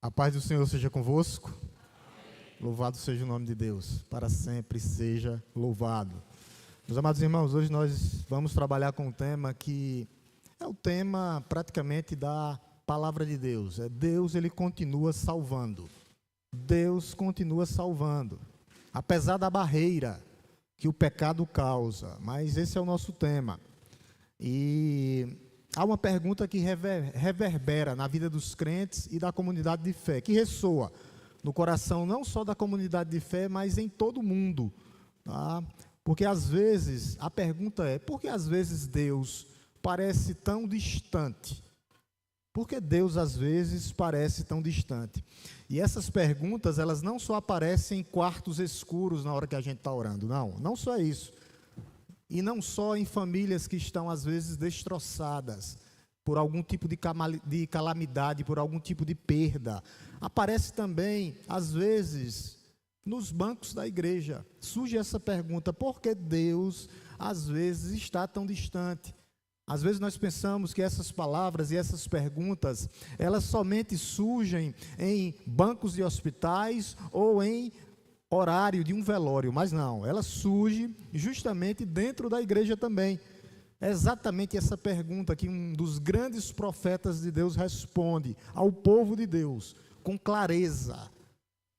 A paz do Senhor seja convosco. Louvado seja o nome de Deus, para sempre seja louvado. Meus amados irmãos, hoje nós vamos trabalhar com um tema que é o tema praticamente da palavra de Deus. Deus, ele continua salvando. Deus continua salvando, apesar da barreira que o pecado causa. Mas esse é o nosso tema. E há uma pergunta que reverbera na vida dos crentes e da comunidade de fé, que ressoa no coração não só da comunidade de fé, mas em todo o mundo. Tá? Porque às vezes, a pergunta é, por que às vezes Deus parece tão distante? Por que Deus às vezes parece tão distante? E essas perguntas, elas não só aparecem em quartos escuros na hora que a gente está orando, não só isso. E não só em famílias que estão, às vezes, destroçadas por algum tipo de calamidade, por algum tipo de perda. Aparece também, às vezes, nos bancos da igreja. Surge essa pergunta, por que Deus, às vezes, está tão distante? Às vezes nós pensamos que essas palavras e essas perguntas, elas somente surgem em bancos de hospitais ou em horário de um velório, mas não, ela surge justamente dentro da igreja também. É exatamente essa pergunta que um dos grandes profetas de Deus responde ao povo de Deus, com clareza.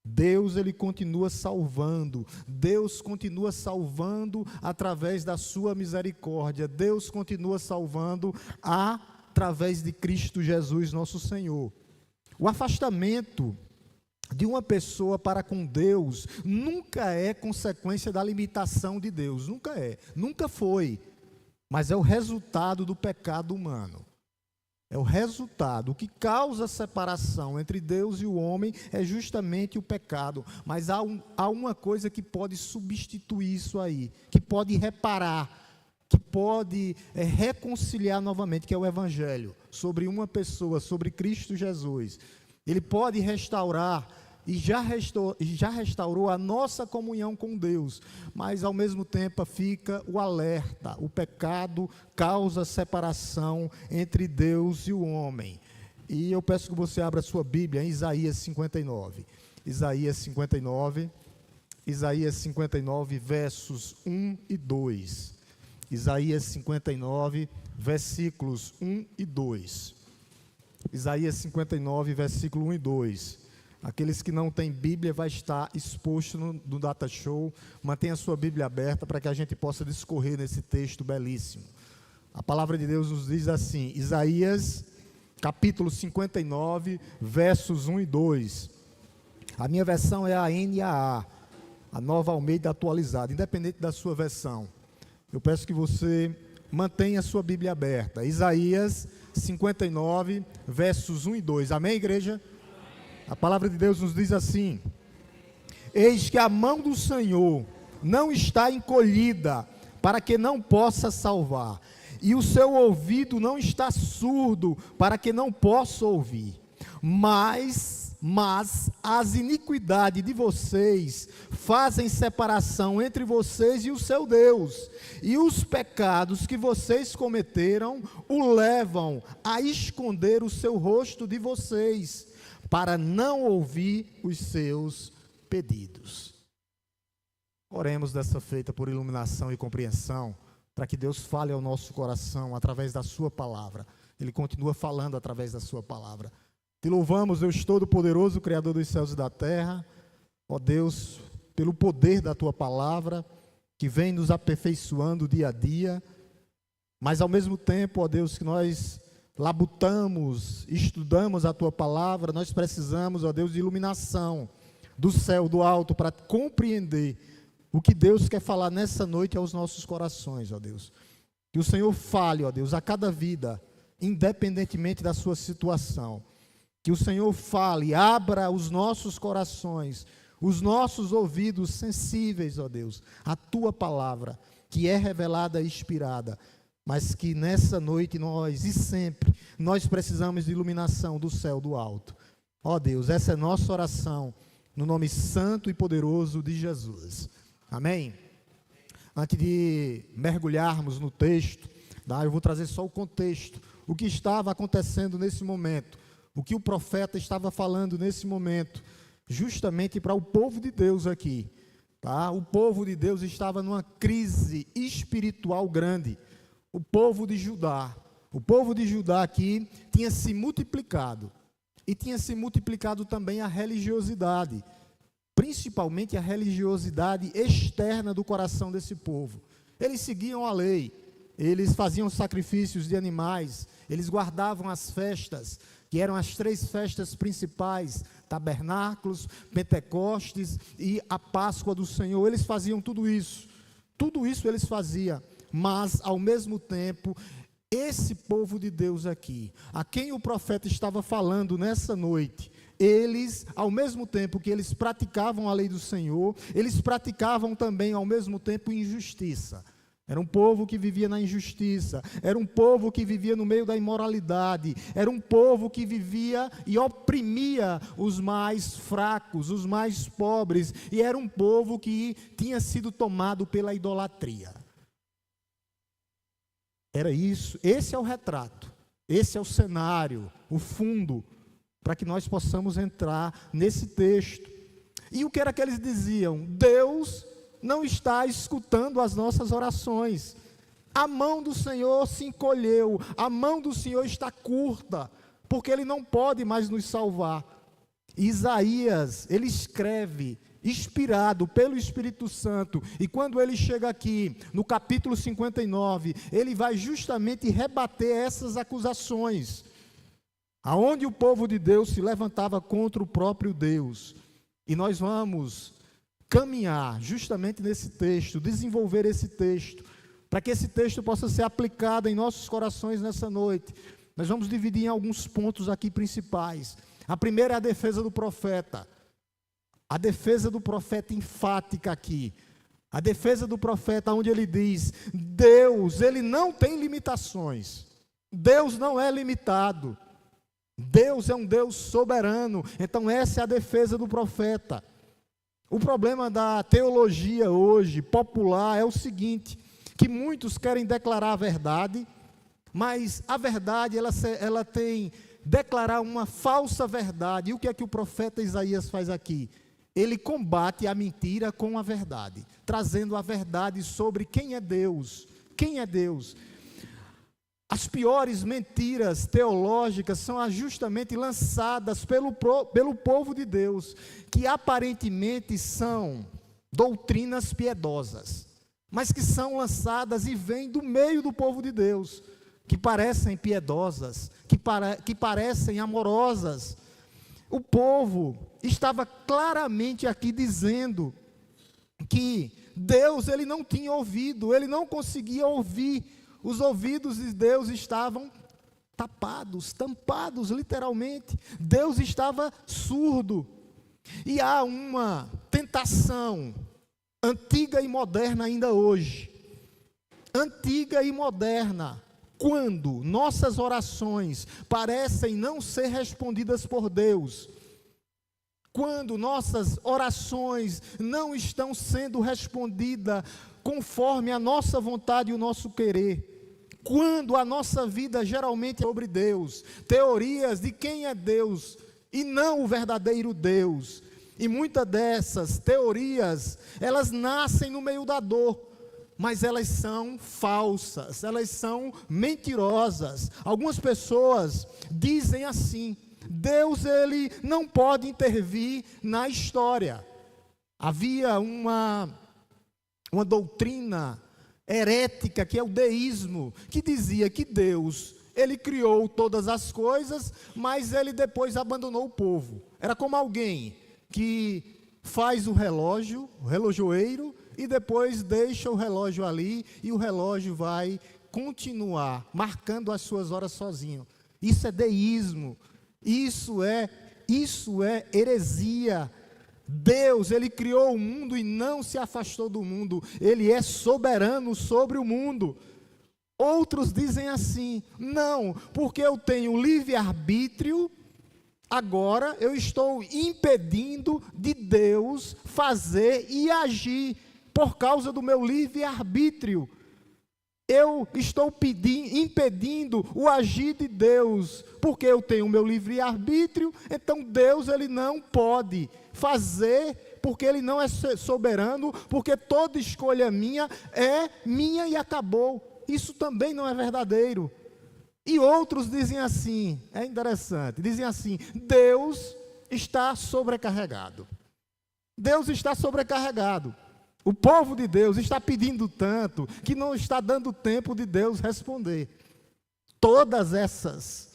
Deus, ele continua salvando. Deus continua salvando através da sua misericórdia. Deus continua salvando através de Cristo Jesus, nosso Senhor. O afastamento de uma pessoa para com Deus nunca é consequência da limitação de Deus, nunca foi, mas é o resultado do pecado humano. É o resultado. O que causa separação entre Deus e o homem é justamente o pecado. Mas há uma coisa que pode substituir isso aí, que pode reparar, que pode reconciliar novamente, que é o Evangelho, sobre uma pessoa, sobre Cristo Jesus. Ele pode restaurar e já restaurou a nossa comunhão com Deus, mas ao mesmo tempo fica o alerta: o pecado causa separação entre Deus e o homem. E eu peço que você abra a sua Bíblia em Isaías 59. Isaías 59, versos 1 e 2. Isaías 59, versículos 1 e 2. Isaías 59, versículo 1 e 2. Aqueles que não têm Bíblia vai estar exposto no Data Show. Mantenha a sua Bíblia aberta para que a gente possa discorrer nesse texto belíssimo. A palavra de Deus nos diz assim, Isaías capítulo 59, versos 1 e 2. A minha versão é a NAA, a Nova Almeida Atualizada, independente da sua versão. Eu peço que você mantenha a sua Bíblia aberta. Isaías 59, versos 1 e 2. Amém, igreja? A palavra de Deus nos diz assim: eis que a mão do Senhor não está encolhida, para que não possa salvar, e o seu ouvido não está surdo, para que não possa ouvir. Mas as iniquidades de vocês fazem separação entre vocês e o seu Deus, e os pecados que vocês cometeram o levam a esconder o seu rosto de vocês, para não ouvir os seus pedidos. Oremos dessa feita por iluminação e compreensão, para que Deus fale ao nosso coração através da sua palavra. Ele continua falando através da sua palavra. Te louvamos, Deus Todo-Poderoso, Criador dos céus e da terra, ó Deus, pelo poder da tua palavra, que vem nos aperfeiçoando dia a dia, mas ao mesmo tempo, ó Deus, que nós labutamos, estudamos a tua palavra, nós precisamos, ó Deus, de iluminação do céu, do alto, para compreender o que Deus quer falar nessa noite aos nossos corações, ó Deus. Que o Senhor fale, ó Deus, a cada vida, independentemente da sua situação. Que o Senhor fale, abra os nossos corações, os nossos ouvidos sensíveis, ó Deus, à tua palavra, que é revelada e inspirada, mas que nessa noite nós, e sempre, nós precisamos de iluminação do céu, do alto. Ó Deus, essa é nossa oração, no nome santo e poderoso de Jesus. Amém? Antes de mergulharmos no texto, eu vou trazer só o contexto, o que estava acontecendo nesse momento. o que o profeta estava falando nesse momento, justamente para o povo de Deus aqui. Tá? O povo de Deus estava numa crise espiritual grande. O povo de Judá aqui tinha se multiplicado. E tinha se multiplicado também a religiosidade, principalmente a religiosidade externa do coração desse povo. Eles seguiam a lei, eles faziam sacrifícios de animais, eles guardavam as festas, que eram as 3 festas principais, tabernáculos, Pentecostes e a Páscoa do Senhor. Eles faziam tudo isso eles faziam, mas ao mesmo tempo, esse povo de Deus aqui, a quem o profeta estava falando nessa noite, eles, ao mesmo tempo que eles praticavam a lei do Senhor, eles praticavam também ao mesmo tempo injustiça. Era um povo que vivia na injustiça, era um povo que vivia no meio da imoralidade, era um povo que vivia e oprimia os mais fracos, os mais pobres, e era um povo que tinha sido tomado pela idolatria. Era isso, esse é o retrato, esse é o cenário, o fundo, para que nós possamos entrar nesse texto. E o que era que eles diziam? Deus não está escutando as nossas orações. A mão do Senhor se encolheu, a mão do Senhor está curta, porque Ele não pode mais nos salvar. Isaías, ele escreve, inspirado pelo Espírito Santo, e quando ele chega aqui, no capítulo 59, ele vai justamente rebater essas acusações, aonde o povo de Deus se levantava contra o próprio Deus. E nós vamos caminhar justamente nesse texto, desenvolver esse texto, para que esse texto possa ser aplicado em nossos corações nessa noite. Nós vamos dividir em alguns pontos aqui principais. A primeira é a defesa do profeta. A defesa do profeta enfática aqui. A defesa do profeta onde ele diz, Deus, ele não tem limitações. Deus não é limitado. Deus é um Deus soberano. Então essa é a defesa do profeta. O problema da teologia hoje, popular, é o seguinte, que muitos querem declarar a verdade, mas a verdade, ela tem, declarar uma falsa verdade. E o que é que o profeta Isaías faz aqui? Ele combate a mentira com a verdade, trazendo a verdade sobre quem é Deus. Quem é Deus? As piores mentiras teológicas são justamente lançadas pelo povo de Deus, que aparentemente são doutrinas piedosas, mas que são lançadas e vêm do meio do povo de Deus, que parecem piedosas, que parecem amorosas. O povo estava claramente aqui dizendo que Deus, ele não tinha ouvido, ele não conseguia ouvir. Os ouvidos de Deus estavam tampados literalmente. Deus estava surdo. E há uma tentação antiga e moderna ainda hoje. Antiga e moderna. Quando nossas orações parecem não ser respondidas por Deus, quando nossas orações não estão sendo respondidas conforme a nossa vontade e o nosso querer, quando a nossa vida geralmente é sobre Deus, teorias de quem é Deus e não o verdadeiro Deus, e muitas dessas teorias, elas nascem no meio da dor, mas elas são falsas, elas são mentirosas. Algumas pessoas dizem assim, Deus, ele não pode intervir na história. Havia uma doutrina herética, que é o deísmo, que dizia que Deus, ele criou todas as coisas, mas ele depois abandonou o povo. Era como alguém que faz o relógio, o relojoeiro, e depois deixa o relógio ali, e o relógio vai continuar marcando as suas horas sozinho. Isso é deísmo, isso é heresia. Deus, ele criou o mundo e não se afastou do mundo, ele é soberano sobre o mundo. Outros dizem assim, não, porque eu tenho livre-arbítrio, agora eu estou impedindo de Deus fazer e agir por causa do meu livre-arbítrio. eu estou impedindo o agir de Deus, porque eu tenho o meu livre-arbítrio, então Deus ele não pode fazer, porque Ele não é soberano, porque toda escolha minha é minha e acabou. Isso também não é verdadeiro. E outros dizem assim, é interessante, dizem assim, Deus está sobrecarregado. Deus está sobrecarregado. O povo de Deus está pedindo tanto que não está dando tempo de Deus responder. Todas essas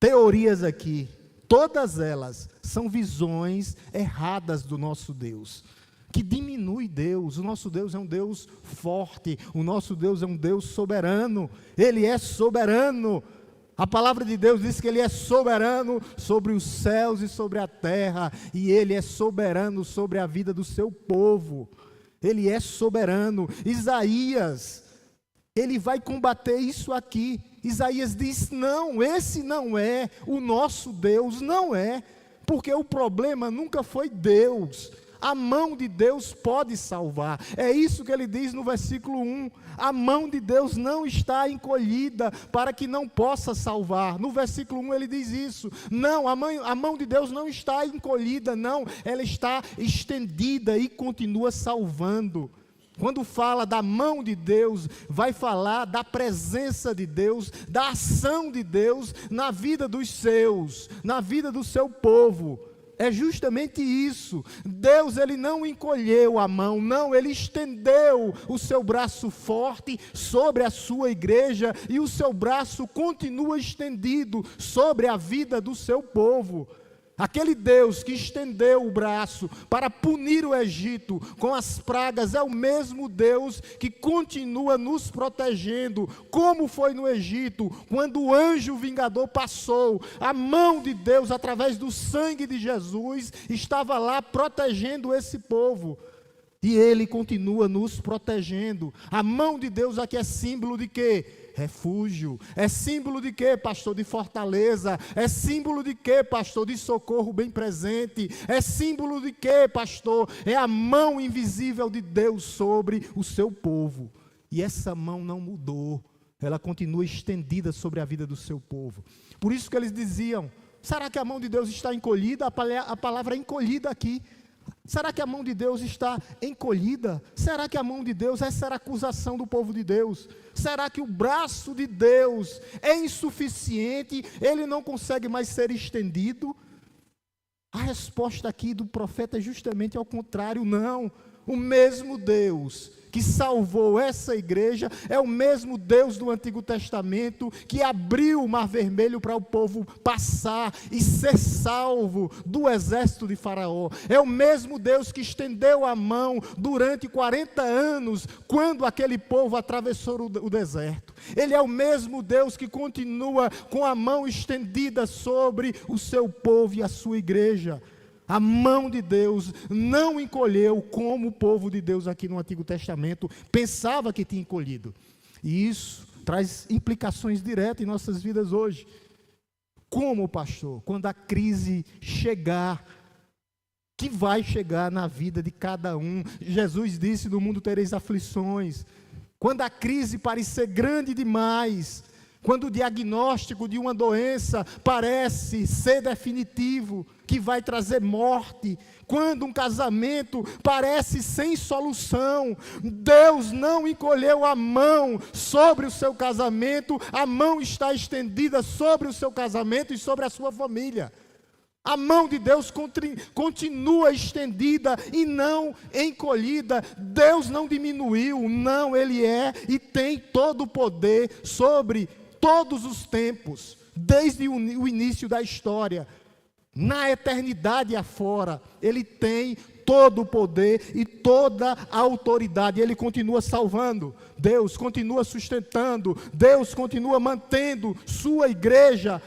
teorias aqui, todas elas são visões erradas do nosso Deus, que diminui Deus. O nosso Deus é um Deus forte, o nosso Deus é um Deus soberano, Ele é soberano. A palavra de Deus diz que Ele é soberano sobre os céus e sobre a terra, e Ele é soberano sobre a vida do seu povo. Ele é soberano. Isaías, ele vai combater isso aqui. Isaías diz, não, esse não é o nosso Deus, não é, porque o problema nunca foi Deus. A mão de Deus pode salvar. É isso que ele diz no versículo 1. A mão de Deus não está encolhida para que não possa salvar. No versículo 1 ele diz isso. Não, a mão de Deus não está encolhida, não. Ela está estendida e continua salvando. Quando fala da mão de Deus, vai falar da presença de Deus, da ação de Deus na vida dos seus, na vida do seu povo. É justamente isso. Deus, Ele não encolheu a mão, não, Ele estendeu o seu braço forte sobre a sua igreja e o seu braço continua estendido sobre a vida do seu povo. Aquele Deus que estendeu o braço para punir o Egito com as pragas é o mesmo Deus que continua nos protegendo, como foi no Egito, quando o anjo vingador passou. A mão de Deus, através do sangue de Jesus, estava lá protegendo esse povo. E Ele continua nos protegendo. A mão de Deus aqui é símbolo de quê? Refúgio. É símbolo de quê, pastor? De fortaleza. É símbolo de quê, pastor? De socorro bem presente. É símbolo de quê, pastor? É a mão invisível de Deus sobre o seu povo. E essa mão não mudou. Ela continua estendida sobre a vida do seu povo. Por isso que eles diziam, será que a mão de Deus está encolhida? A palavra é encolhida aqui. Será que a mão de Deus está encolhida? Será que a mão de Deus, essa era a acusação do povo de Deus? Será que o braço de Deus é insuficiente? Ele não consegue mais ser estendido? A resposta aqui do profeta é justamente ao contrário, não. O mesmo Deus que salvou essa igreja é o mesmo Deus do Antigo Testamento que abriu o Mar Vermelho para o povo passar e ser salvo do exército de Faraó. É o mesmo Deus que estendeu a mão durante 40 anos quando aquele povo atravessou o deserto. Ele é o mesmo Deus que continua com a mão estendida sobre o seu povo e a sua igreja. A mão de Deus não encolheu como o povo de Deus aqui no Antigo Testamento pensava que tinha encolhido. E isso traz implicações diretas em nossas vidas hoje. Como, pastor? Quando a crise chegar, que vai chegar na vida de cada um. Jesus disse, no mundo tereis aflições. Quando a crise parecer grande demais, quando o diagnóstico de uma doença parece ser definitivo, que vai trazer morte, quando um casamento parece sem solução, Deus não encolheu a mão sobre o seu casamento, a mão está estendida sobre o seu casamento e sobre a sua família. A mão de Deus continua estendida e não encolhida. Deus não diminuiu, não, Ele é e tem todo o poder sobre todos os tempos, desde o início da história. Na eternidade afora, Ele tem todo o poder e toda a autoridade. Ele continua salvando, Deus continua sustentando, Deus continua mantendo sua igreja.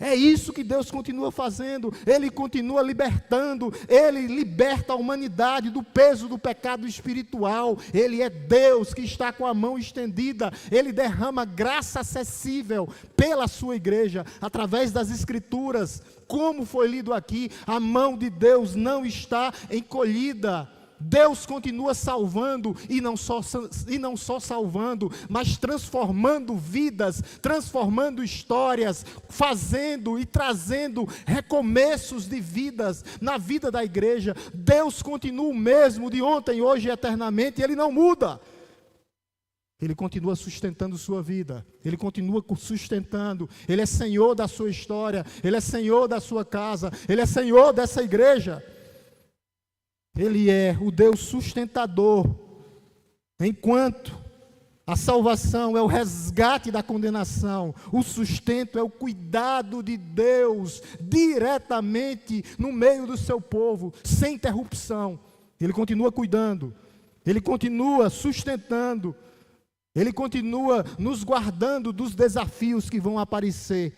É isso que Deus continua fazendo. Ele continua libertando. Ele liberta a humanidade do peso do pecado espiritual. Ele é Deus que está com a mão estendida. Ele derrama graça acessível pela sua igreja, através das Escrituras. Como foi lido aqui, a mão de Deus não está encolhida. Deus continua salvando, e não só salvando, mas transformando vidas, transformando histórias, fazendo e trazendo recomeços de vidas na vida da igreja. Deus continua o mesmo de ontem, hoje e eternamente, e Ele não muda. Ele continua sustentando sua vida, Ele continua sustentando, Ele é Senhor da sua história, Ele é Senhor da sua casa, Ele é Senhor dessa igreja. Ele é o Deus sustentador, enquanto a salvação é o resgate da condenação, o sustento é o cuidado de Deus diretamente no meio do seu povo, sem interrupção. Ele continua cuidando, Ele continua sustentando, Ele continua nos guardando dos desafios que vão aparecer.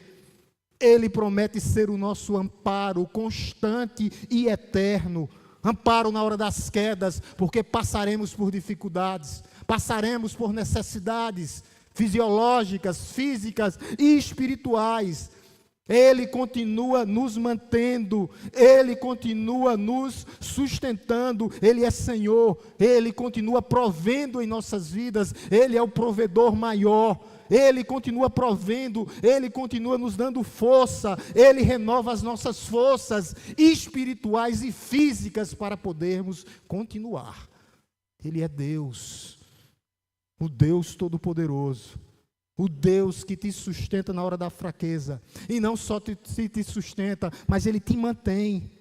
Ele promete ser o nosso amparo constante e eterno. Amparo na hora das quedas, porque passaremos por dificuldades, passaremos por necessidades fisiológicas, físicas e espirituais. Ele continua nos mantendo, Ele continua nos sustentando, Ele é Senhor, Ele continua provendo em nossas vidas, Ele é o provedor maior, Ele continua provendo, Ele continua nos dando força, Ele renova as nossas forças espirituais e físicas para podermos continuar. Ele é Deus, o Deus Todo-Poderoso, o Deus que te sustenta na hora da fraqueza, e não só te sustenta, mas Ele te mantém.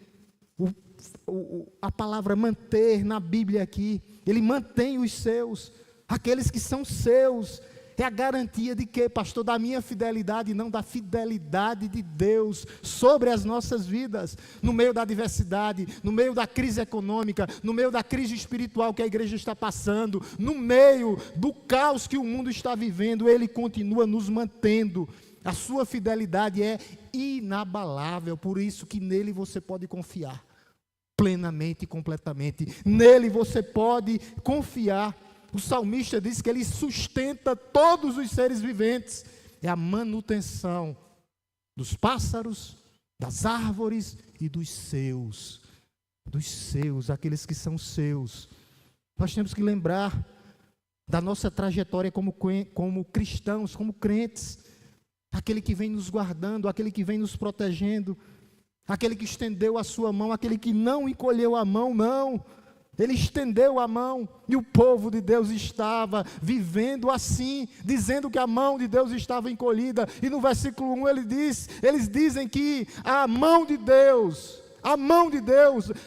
A palavra manter na Bíblia aqui, Ele mantém os seus, aqueles que são seus. É a garantia de quê, pastor? Da minha fidelidade, não da fidelidade de Deus sobre as nossas vidas, no meio da adversidade, no meio da crise econômica, no meio da crise espiritual que a igreja está passando, no meio do caos que o mundo está vivendo. Ele continua nos mantendo. A sua fidelidade é inabalável, por isso que nele você pode confiar plenamente e completamente. Nele você pode confiar. O salmista diz que Ele sustenta todos os seres viventes. É a manutenção dos pássaros, das árvores e dos seus, aqueles que são seus. Nós temos que lembrar da nossa trajetória como cristãos, como crentes. Aquele que vem nos guardando, aquele que vem nos protegendo, aquele que estendeu a sua mão, aquele que não encolheu a mão, não. Ele estendeu a mão, e o povo de Deus estava vivendo assim, dizendo que a mão de Deus estava encolhida. E no versículo 1 eles dizem que a mão de Deus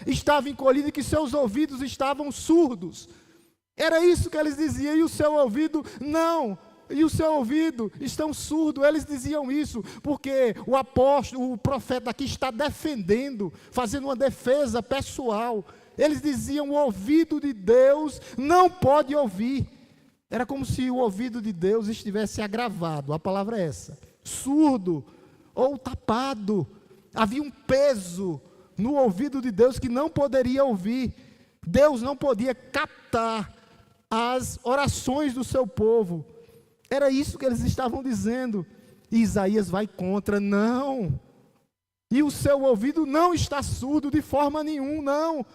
estava encolhida e que seus ouvidos estavam surdos. Era isso que eles diziam, e o seu ouvido não. E o seu ouvido estão surdos. Eles diziam isso porque o apóstolo, o profeta aqui está defendendo, fazendo uma defesa pessoal. Eles diziam: o ouvido de Deus não pode ouvir. Era como se o ouvido de Deus estivesse agravado, a palavra é essa, surdo ou tapado. Havia um peso no ouvido de Deus que não poderia ouvir. Deus não podia captar as orações do seu povo. Era isso que eles estavam dizendo. E Isaías vai contra: não. E o seu ouvido não está surdo de forma nenhuma, não.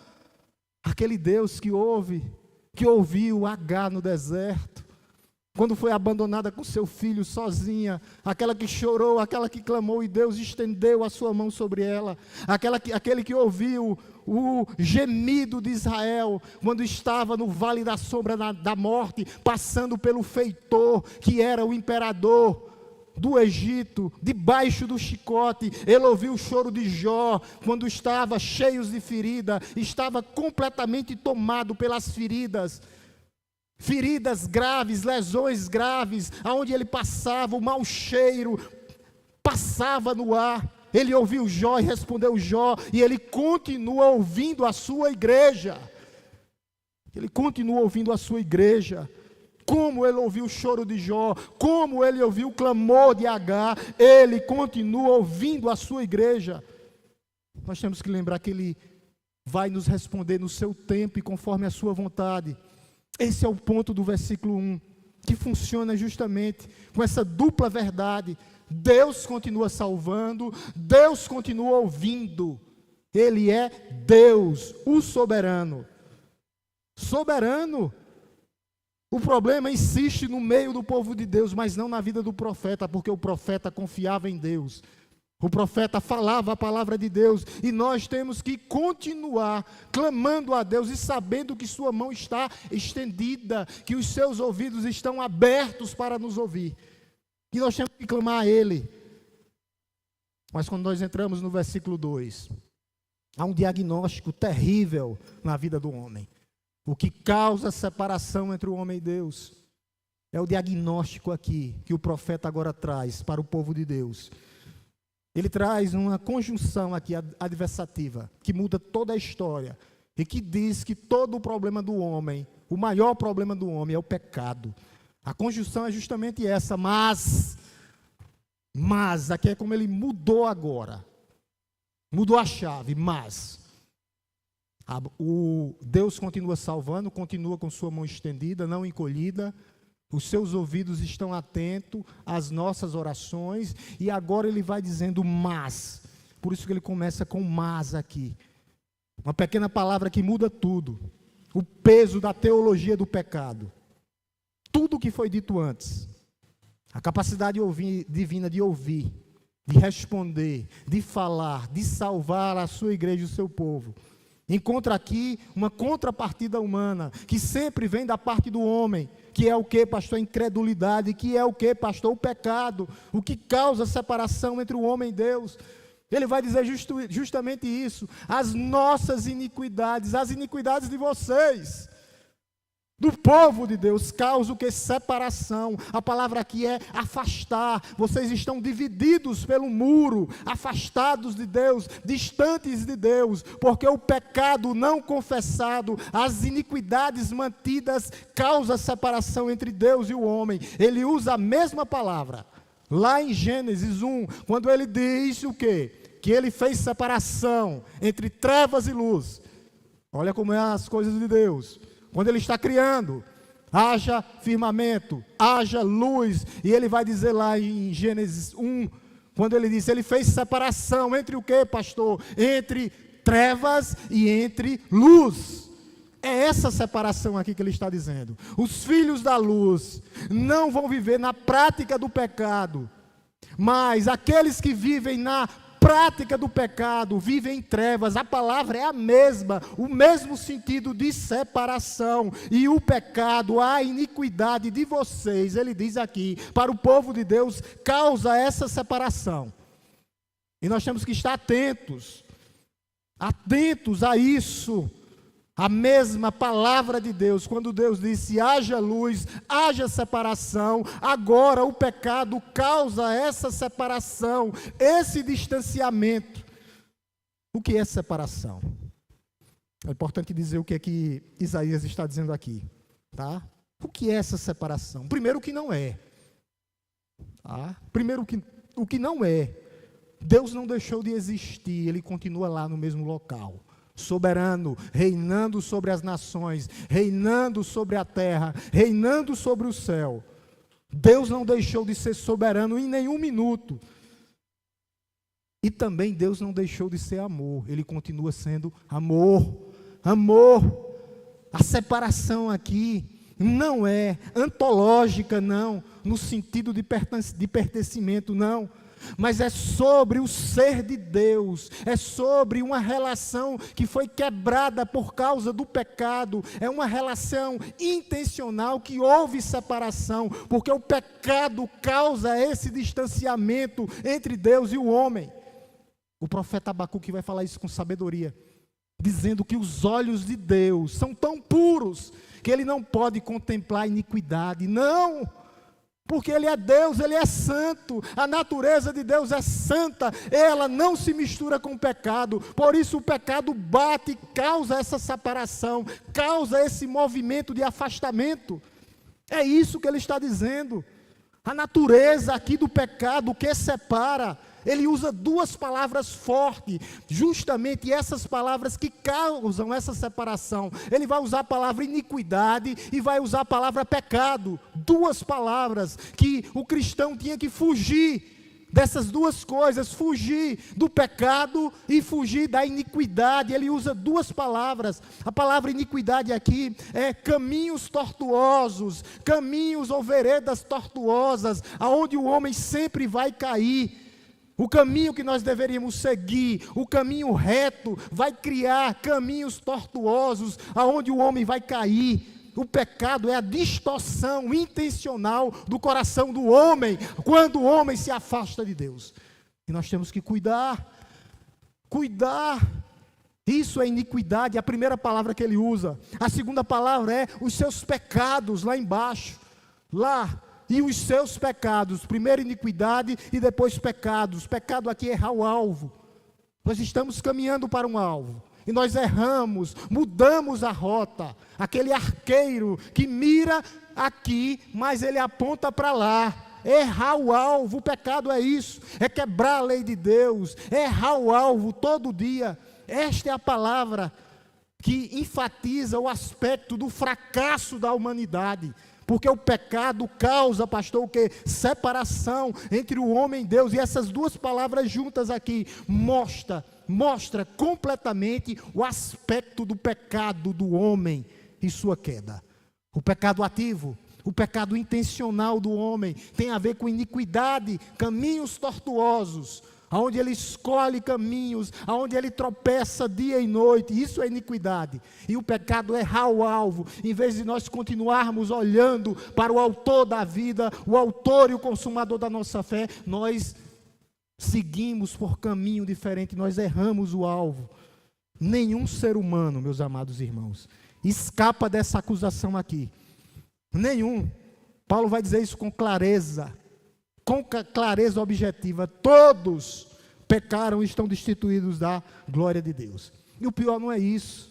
Aquele Deus que ouviu Agar no deserto, quando foi abandonada com seu filho sozinha, aquela que chorou, aquela que clamou e Deus estendeu a sua mão sobre ela, aquele que ouviu o gemido de Israel, quando estava no vale da sombra da morte, passando pelo feitor, que era o imperador do Egito, debaixo do chicote. Ele ouviu o choro de Jó, quando estava cheio de ferida, estava completamente tomado pelas feridas graves, lesões graves, aonde ele passava, o mau cheiro passava no ar. Ele ouviu Jó e respondeu Jó, e ele continua ouvindo a sua igreja. Ele continua ouvindo a sua igreja. Como ele ouviu o choro de Jó, como ele ouviu o clamor de Agar, ele continua ouvindo a sua igreja. Nós temos que lembrar que Ele vai nos responder no seu tempo e conforme a sua vontade. Esse é o ponto do versículo 1, que funciona justamente com essa dupla verdade. Deus continua salvando, Deus continua ouvindo. Ele é Deus, o soberano. soberano. O problema insiste no meio do povo de Deus, mas não na vida do profeta, porque o profeta confiava em Deus. O profeta falava a palavra de Deus, e nós temos que continuar clamando a Deus e sabendo que sua mão está estendida, que os seus ouvidos estão abertos para nos ouvir. E nós temos que clamar a Ele. Mas quando nós entramos no versículo 2, há um diagnóstico terrível na vida do homem. O que causa separação entre o homem e Deus é o diagnóstico aqui que o profeta agora traz para o povo de Deus. Ele traz uma conjunção aqui adversativa, que muda toda a história e que diz que todo o problema do homem, o maior problema do homem é o pecado. A conjunção é justamente essa, mas aqui é como ele mudou agora. Mudou a chave, mas o Deus continua salvando, continua com sua mão estendida, não encolhida. Os seus ouvidos estão atentos às nossas orações. E agora ele vai dizendo mas. Por isso que ele começa com mas aqui. Uma pequena palavra que muda tudo. O peso da teologia do pecado. Tudo o que foi dito antes. A capacidade divina de ouvir, de responder, de falar, de salvar a sua igreja e o seu povo. Encontra aqui uma contrapartida humana, que sempre vem da parte do homem, que é o que, pastor? A incredulidade, que é o que, pastor? O pecado, o que causa separação entre o homem e Deus. Ele vai dizer justamente isso, as nossas iniquidades, as iniquidades de vocês, do povo de Deus, causa o que? Separação. A palavra aqui é afastar. Vocês estão divididos pelo muro, afastados de Deus, distantes de Deus, porque o pecado não confessado, as iniquidades mantidas, causa separação entre Deus e o homem. Ele usa a mesma palavra, lá em Gênesis 1, quando ele diz o quê? Que ele fez separação entre trevas e luz. Olha como é as coisas de Deus. Quando ele está criando, haja firmamento, haja luz, e ele vai dizer lá em Gênesis 1, quando ele diz, ele fez separação entre o que, pastor? Entre trevas e entre luz. É essa separação aqui que ele está dizendo. Os filhos da luz não vão viver na prática do pecado, mas aqueles que vivem na prática do pecado, vivem em trevas. A palavra é a mesma, o mesmo sentido de separação. E o pecado, a iniquidade de vocês, ele diz aqui, para o povo de Deus, causa essa separação. E nós temos que estar atentos a isso. A mesma palavra de Deus, quando Deus disse, haja luz, haja separação, agora o pecado causa essa separação, esse distanciamento. O que é separação? É importante dizer o que é que Isaías está dizendo aqui, tá? O que é essa separação? Primeiro, o que não é. Tá? Primeiro, o que não é. Deus não deixou de existir, Ele continua lá no mesmo local. Soberano, reinando sobre as nações, reinando sobre a terra, reinando sobre o céu. Deus não deixou de ser soberano em nenhum minuto. E também Deus não deixou de ser amor, Ele continua sendo amor. Amor. A separação aqui não é antológica, não, no sentido de pertencimento, não. Mas é sobre o ser de Deus, é sobre uma relação que foi quebrada por causa do pecado, é uma relação intencional que houve separação, porque o pecado causa esse distanciamento entre Deus e o homem. O profeta Abacuque vai falar isso com sabedoria, dizendo que os olhos de Deus são tão puros, que Ele não pode contemplar iniquidade, não. Porque Ele é Deus, Ele é santo, a natureza de Deus é santa, ela não se mistura com o pecado, por isso o pecado bate e causa essa separação, causa esse movimento de afastamento. É isso que ele está dizendo. A natureza aqui do pecado, o que separa, ele usa duas palavras fortes, justamente essas palavras que causam essa separação. Ele vai usar a palavra iniquidade e vai usar a palavra pecado. Duas palavras que o cristão tinha que fugir dessas duas coisas, fugir do pecado e fugir da iniquidade. Ele usa duas palavras. A palavra iniquidade aqui é caminhos tortuosos, caminhos ou veredas tortuosas, aonde o homem sempre vai cair. O caminho que nós deveríamos seguir, o caminho reto, vai criar caminhos tortuosos, aonde o homem vai cair. O pecado é a distorção intencional do coração do homem, quando o homem se afasta de Deus. E nós temos que cuidar. Isso é iniquidade, a primeira palavra que ele usa. A segunda palavra é os seus pecados, lá embaixo. E os seus pecados, primeiro iniquidade e depois pecados. Pecado aqui é errar o alvo. Nós estamos caminhando para um alvo. E nós erramos, mudamos a rota. Aquele arqueiro que mira aqui, mas ele aponta para lá. Errar o alvo, o pecado é isso. É quebrar a lei de Deus. É errar o alvo todo dia. Esta é a palavra que enfatiza o aspecto do fracasso da humanidade. Porque o pecado causa, pastor, o quê? Separação entre o homem e Deus. E essas duas palavras juntas aqui mostra completamente o aspecto do pecado do homem e sua queda. O pecado ativo, o pecado intencional do homem tem a ver com iniquidade, caminhos tortuosos, aonde ele escolhe caminhos, aonde ele tropeça dia e noite. Isso é iniquidade. E o pecado é errar o alvo. Em vez de nós continuarmos olhando para o autor da vida, o autor e o consumador da nossa fé, nós seguimos por caminho diferente, nós erramos o alvo. Nenhum ser humano, meus amados irmãos, escapa dessa acusação aqui. Nenhum. Paulo vai dizer isso com clareza objetiva. Todos pecaram e estão destituídos da glória de Deus. E o pior não é isso.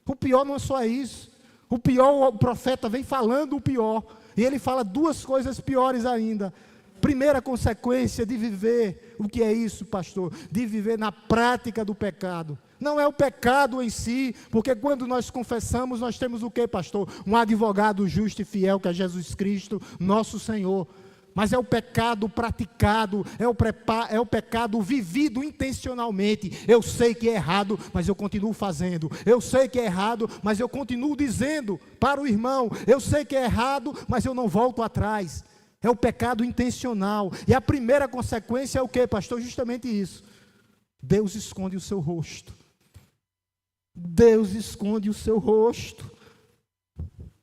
O pior não é só isso. O pior, o profeta vem falando o pior. E ele fala duas coisas piores ainda. Primeira consequência de viver, o que é isso, pastor? De viver na prática do pecado. Não é o pecado em si, porque quando nós confessamos, nós temos o que, pastor? Um advogado justo e fiel, que é Jesus Cristo, nosso Senhor. Mas é o pecado praticado, é o pecado vivido intencionalmente. Eu sei que é errado, mas eu continuo fazendo. Eu sei que é errado, mas eu continuo dizendo para o irmão. Eu sei que é errado, mas eu não volto atrás. É o pecado intencional. E a primeira consequência é o que, pastor? Justamente isso. Deus esconde o seu rosto. Deus esconde o seu rosto.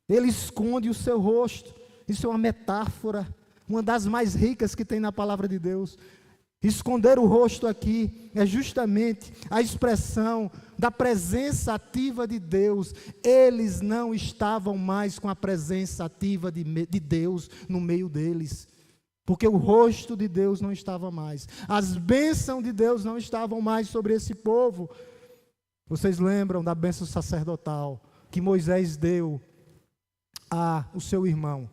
Ele esconde o seu rosto. Isso é uma metáfora, uma das mais ricas que tem na palavra de Deus. Esconder o rosto aqui é justamente a expressão da presença ativa de Deus. Eles não estavam mais com a presença ativa de Deus no meio deles, porque o rosto de Deus não estava mais. As bênçãos de Deus não estavam mais sobre esse povo. Vocês lembram da bênção sacerdotal que Moisés deu ao seu irmão?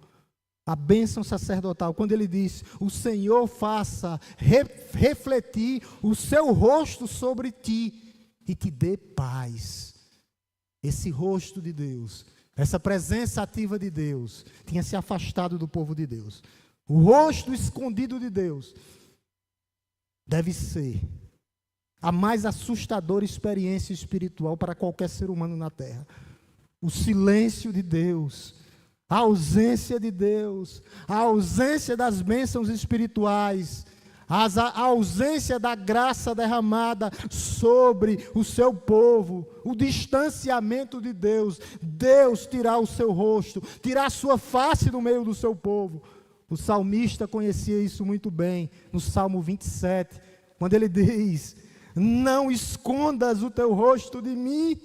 A bênção sacerdotal, quando ele diz: o Senhor faça refletir o seu rosto sobre ti e te dê paz. Esse rosto de Deus, essa presença ativa de Deus, tinha se afastado do povo de Deus. O rosto escondido de Deus deve ser a mais assustadora experiência espiritual para qualquer ser humano na terra. O silêncio de Deus, a ausência de Deus, a ausência das bênçãos espirituais, a ausência da graça derramada sobre o seu povo, o distanciamento de Deus, Deus tirar o seu rosto, tirar a sua face do meio do seu povo. O salmista conhecia isso muito bem, no Salmo 27, quando ele diz: não escondas o teu rosto de mim.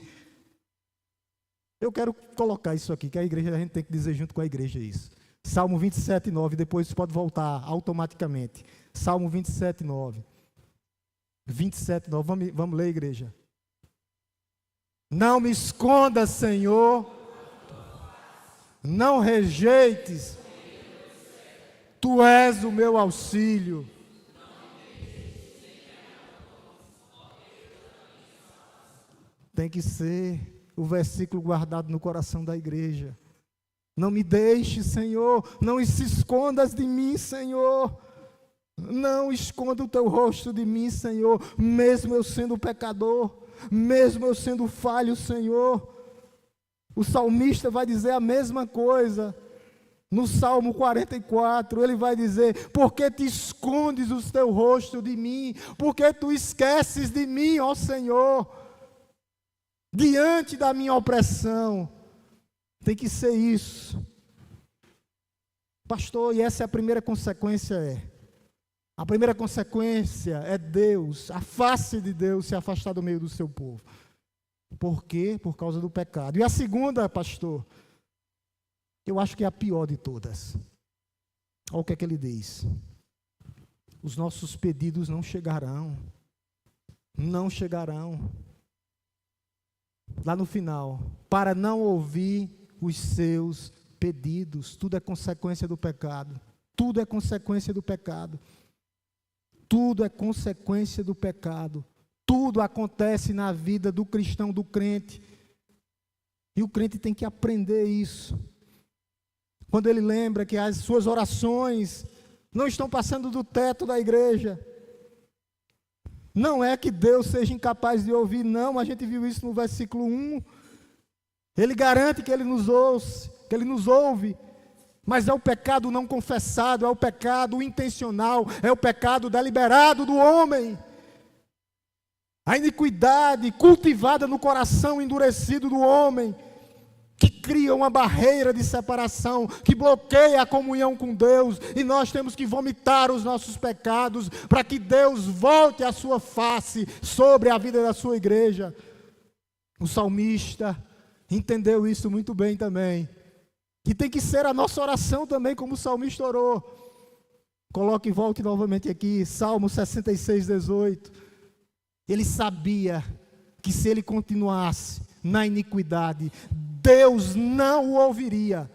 Eu quero colocar isso aqui, que a igreja, a gente tem que dizer junto com a igreja isso. Salmo 27, 9, depois você pode voltar automaticamente. Salmo 27, 9. 27, 9, vamos ler, igreja. Não me escondas, Senhor, não rejeites, Tu és o meu auxílio. Tem que ser o versículo guardado no coração da igreja. Não me deixe, Senhor, não se escondas de mim, Senhor. Não esconda o teu rosto de mim, Senhor, mesmo eu sendo pecador, mesmo eu sendo falho, Senhor. O salmista vai dizer a mesma coisa. No Salmo 44, ele vai dizer: por que te escondes o teu rosto de mim? Por que tu esqueces de mim, ó Senhor? Diante da minha opressão. Tem que ser isso. Pastor, e essa é a primeira consequência, A primeira consequência é Deus, a face de Deus se afastar do meio do seu povo. Por quê? Por causa do pecado. E a segunda, pastor, eu acho que é a pior de todas. Olha o que é que ele diz. Os nossos pedidos não chegarão. Não chegarão. Lá no final, para não ouvir os seus pedidos. Tudo é consequência do pecado. Tudo é consequência do pecado. Tudo é consequência do pecado. Tudo acontece na vida do cristão, do crente. E o crente tem que aprender isso. Quando ele lembra que as suas orações não estão passando do teto da igreja. Não é que Deus seja incapaz de ouvir, não. A gente viu isso no versículo 1. Ele garante que Ele nos ouve. Mas é o pecado não confessado, é o pecado intencional, é o pecado deliberado do homem. A iniquidade cultivada no coração endurecido do homem, que cria uma barreira de separação, que bloqueia a comunhão com Deus, e nós temos que vomitar os nossos pecados, para que Deus volte a sua face sobre a vida da sua igreja. O salmista entendeu isso muito bem também, que tem que ser a nossa oração também, como o salmista orou. Coloque e volte novamente aqui, Salmo 66, 18. Ele sabia que se ele continuasse na iniquidade, Deus não o ouviria.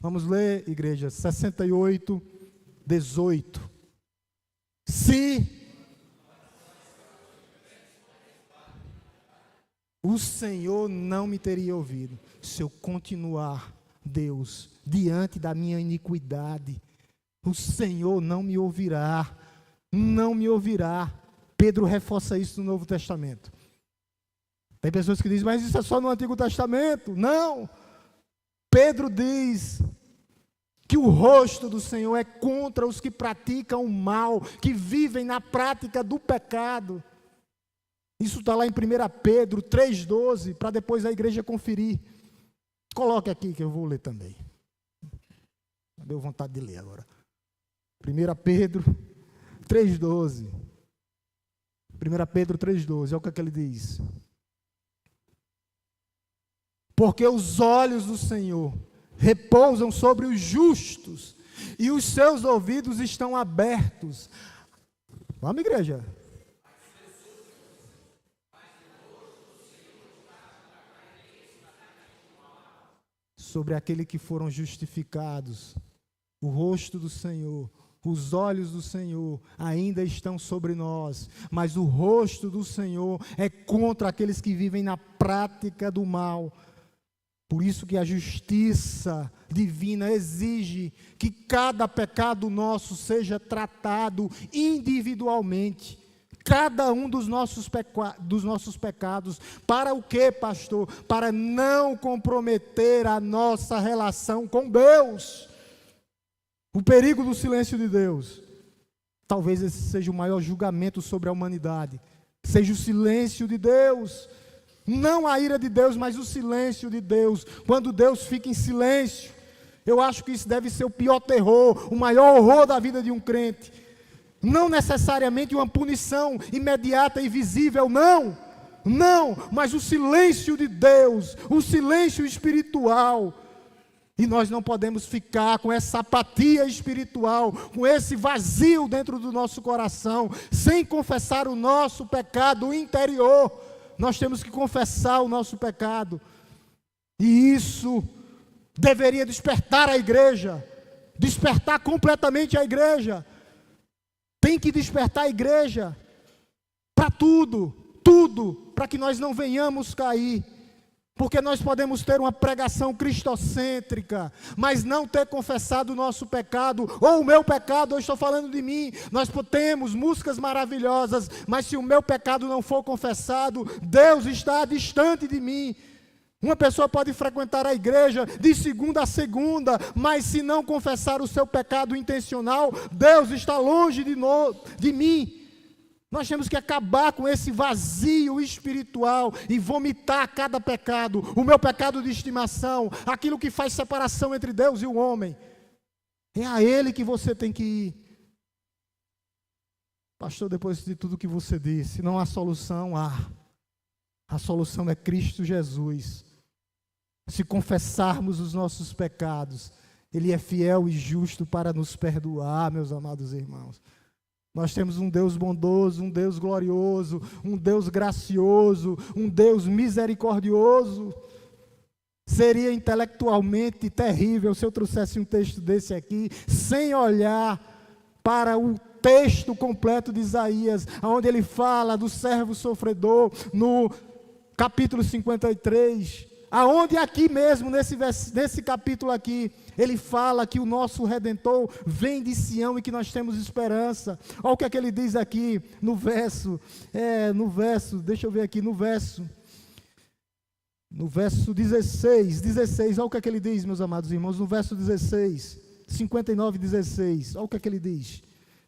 Vamos ler, igreja, 68, 18. Se o Senhor não me teria ouvido, se eu continuar, Deus, diante da minha iniquidade, o Senhor não me ouvirá, não me ouvirá. Pedro reforça isso no Novo Testamento. Tem pessoas que dizem, mas isso é só no Antigo Testamento. Não. Pedro diz que o rosto do Senhor é contra os que praticam o mal, que vivem na prática do pecado. Isso está lá em 1 Pedro 3,12, para depois a igreja conferir. Coloque aqui que eu vou ler também. Deu vontade de ler agora. 1 Pedro 3,12. 1 Pedro 3,12, olha o que ele diz. Porque os olhos do Senhor repousam sobre os justos, e os seus ouvidos estão abertos. Vamos, igreja. Sobre aquele que foram justificados, o rosto do Senhor, os olhos do Senhor ainda estão sobre nós, mas o rosto do Senhor é contra aqueles que vivem na prática do mal. Por isso que a justiça divina exige que cada pecado nosso seja tratado individualmente. Cada um dos nossos pecados. Para o quê, pastor? Para não comprometer a nossa relação com Deus. O perigo do silêncio de Deus. Talvez esse seja o maior julgamento sobre a humanidade. Seja o silêncio de Deus. Não a ira de Deus, mas o silêncio de Deus. Quando Deus fica em silêncio, eu acho que isso deve ser o pior terror, o maior horror da vida de um crente. Não necessariamente uma punição imediata e visível, não, mas o silêncio de Deus, o silêncio espiritual. E nós não podemos ficar com essa apatia espiritual, com esse vazio dentro do nosso coração, sem confessar o nosso pecado interior. Nós temos que confessar o nosso pecado, e isso deveria despertar a igreja, despertar completamente a igreja. Tem que despertar a igreja para tudo, para que nós não venhamos cair. Porque nós podemos ter uma pregação cristocêntrica, mas não ter confessado o nosso pecado, ou o meu pecado, eu estou falando de mim. Nós temos músicas maravilhosas, mas se o meu pecado não for confessado, Deus está distante de mim. Uma pessoa pode frequentar a igreja de segunda a segunda, mas se não confessar o seu pecado intencional, Deus está longe de mim. Nós temos que acabar com esse vazio espiritual e vomitar cada pecado, o meu pecado de estimação, aquilo que faz separação entre Deus e o homem. É a Ele que você tem que ir. Pastor, depois de tudo que você disse, não há solução? A solução é Cristo Jesus. Se confessarmos os nossos pecados, Ele é fiel e justo para nos perdoar, meus amados irmãos. Nós temos um Deus bondoso, um Deus glorioso, um Deus gracioso, um Deus misericordioso. Seria intelectualmente terrível se eu trouxesse um texto desse aqui, sem olhar para o texto completo de Isaías, onde ele fala do servo sofredor, no capítulo 53, aonde aqui mesmo, nesse capítulo aqui, ele fala que o nosso Redentor vem de Sião e que nós temos esperança. Olha o que é que ele diz aqui no verso, deixa eu ver aqui, no verso 16, olha o que é que ele diz, meus amados irmãos, no verso 16, 59, 16, olha o que é que ele diz,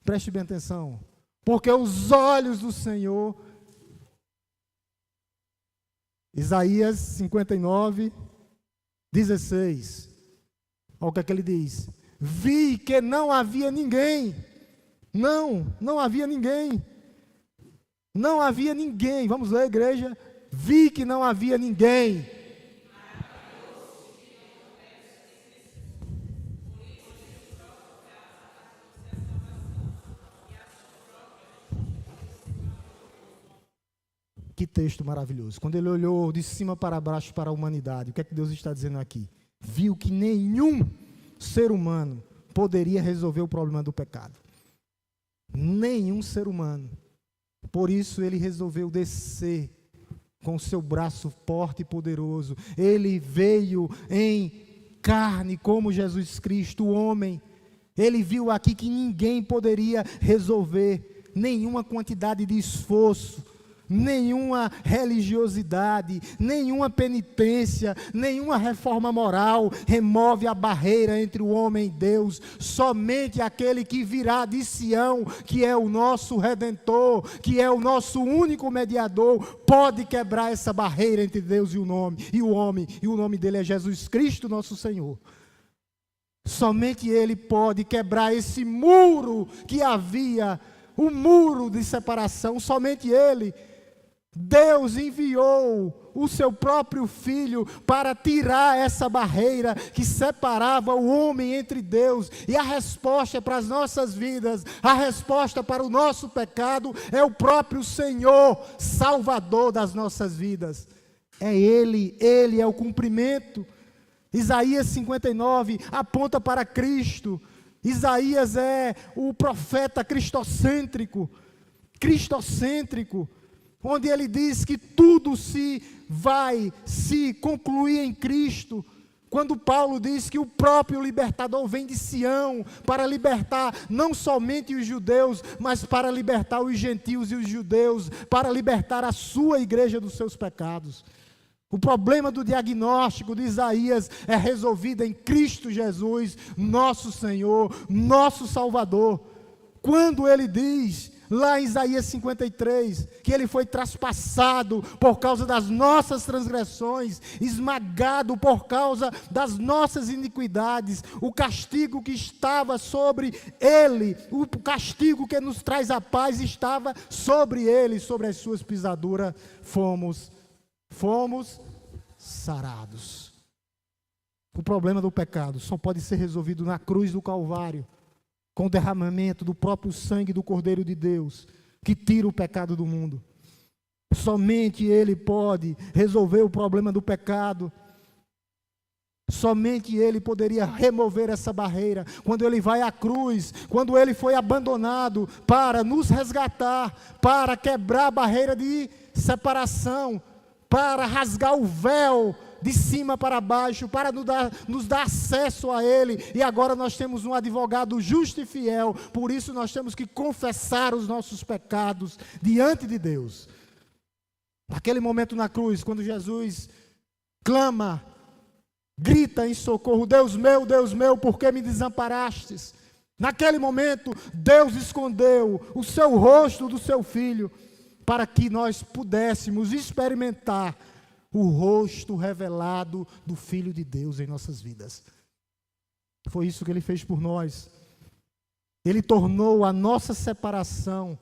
preste bem atenção, porque os olhos do Senhor, Isaías 59, 16, olha o que é que ele diz, vi que não havia ninguém, não havia ninguém, vamos ler, igreja, vi que não havia ninguém. Que texto maravilhoso. Quando ele olhou de cima para baixo para a humanidade, o que é que Deus está dizendo aqui? Viu que nenhum ser humano poderia resolver o problema do pecado. Nenhum ser humano. Por isso ele resolveu descer com o seu braço forte e poderoso. Ele veio em carne como Jesus Cristo, o homem. Ele viu aqui que ninguém poderia resolver, nenhuma quantidade de esforço, nenhuma religiosidade, nenhuma penitência, nenhuma reforma moral remove a barreira entre o homem e Deus. Somente aquele que virá de Sião, que é o nosso Redentor, que é o nosso único mediador, pode quebrar essa barreira entre Deus e o homem, e o nome dele é Jesus Cristo, nosso Senhor. Somente Ele pode quebrar esse muro que havia, o muro de separação, somente Ele. Deus enviou o seu próprio Filho para tirar essa barreira que separava o homem entre Deus. E a resposta para as nossas vidas, a resposta para o nosso pecado é o próprio Senhor, Salvador das nossas vidas. É Ele é o cumprimento. Isaías 59 aponta para Cristo. Isaías é o profeta cristocêntrico, onde ele diz que tudo vai se concluir em Cristo. Quando Paulo diz que o próprio libertador vem de Sião para libertar não somente os judeus, mas para libertar os gentios e os judeus, para libertar a sua igreja dos seus pecados. O problema do diagnóstico de Isaías é resolvido em Cristo Jesus, nosso Senhor, nosso Salvador. Quando ele diz, lá em Isaías 53, que ele foi traspassado por causa das nossas transgressões, esmagado por causa das nossas iniquidades, o castigo que estava sobre ele, o castigo que nos traz a paz estava sobre ele, sobre as suas pisaduras, fomos sarados. O problema do pecado só pode ser resolvido na cruz do Calvário, com o derramamento do próprio sangue do Cordeiro de Deus, que tira o pecado do mundo. Somente Ele pode resolver o problema do pecado. Somente Ele poderia remover essa barreira. Quando Ele vai à cruz, quando Ele foi abandonado para nos resgatar, para quebrar a barreira de separação, para rasgar o véu de cima para baixo, para nos dar acesso a Ele, e agora nós temos um advogado justo e fiel, por isso nós temos que confessar os nossos pecados diante de Deus. Naquele momento na cruz, quando Jesus clama, grita em socorro, Deus meu, por que me desamparastes? Naquele momento, Deus escondeu o seu rosto do seu Filho, para que nós pudéssemos experimentar o rosto revelado do Filho de Deus em nossas vidas. Foi isso que Ele fez por nós. Ele tornou a nossa separação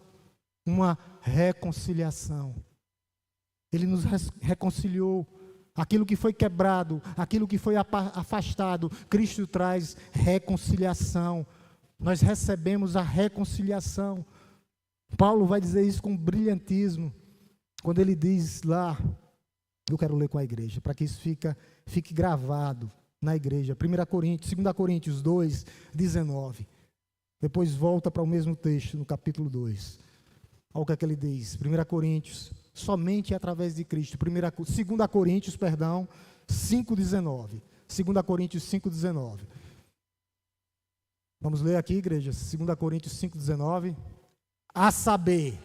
uma reconciliação. Ele nos reconciliou. Aquilo que foi quebrado, aquilo que foi afastado, Cristo traz reconciliação. Nós recebemos a reconciliação. Paulo vai dizer isso com brilhantismo, quando ele diz lá, eu quero ler com a igreja, para que isso fique gravado na igreja. 2 Coríntios 2, 19. Depois volta para o mesmo texto, no capítulo 2. Olha o que é que ele diz. 1 Coríntios, somente através de Cristo. 2 Coríntios, 5,19. 2 Coríntios 5,19. Vamos ler aqui, igreja. 2 Coríntios 5,19. A saber,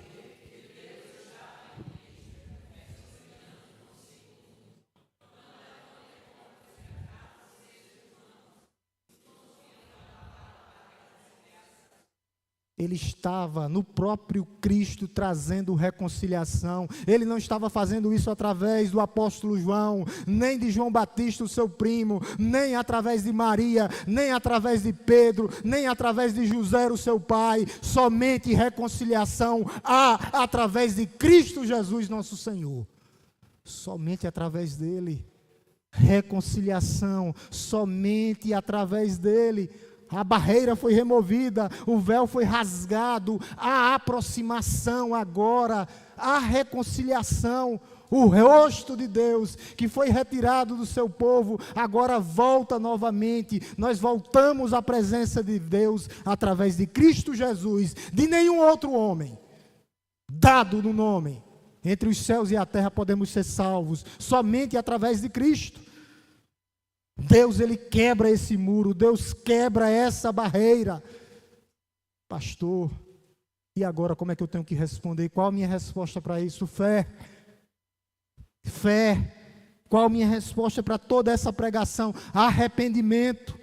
ele estava no próprio Cristo trazendo reconciliação. Ele não estava fazendo isso através do apóstolo João, nem de João Batista, o seu primo, nem através de Maria, nem através de Pedro, nem através de José, o seu pai. Somente reconciliação há através de Cristo Jesus, nosso Senhor. Somente através dele. Reconciliação, somente através dele. A barreira foi removida, o véu foi rasgado, a aproximação agora, a reconciliação, o rosto de Deus que foi retirado do seu povo, agora volta novamente. Nós voltamos à presença de Deus através de Cristo Jesus, de nenhum outro homem, dado no nome, entre os céus e a terra podemos ser salvos, somente através de Cristo. Deus, Ele quebra esse muro, Deus quebra essa barreira. Pastor, e agora como é que eu tenho que responder? Qual a minha resposta para isso? Fé. Fé. Qual a minha resposta para toda essa pregação? Arrependimento.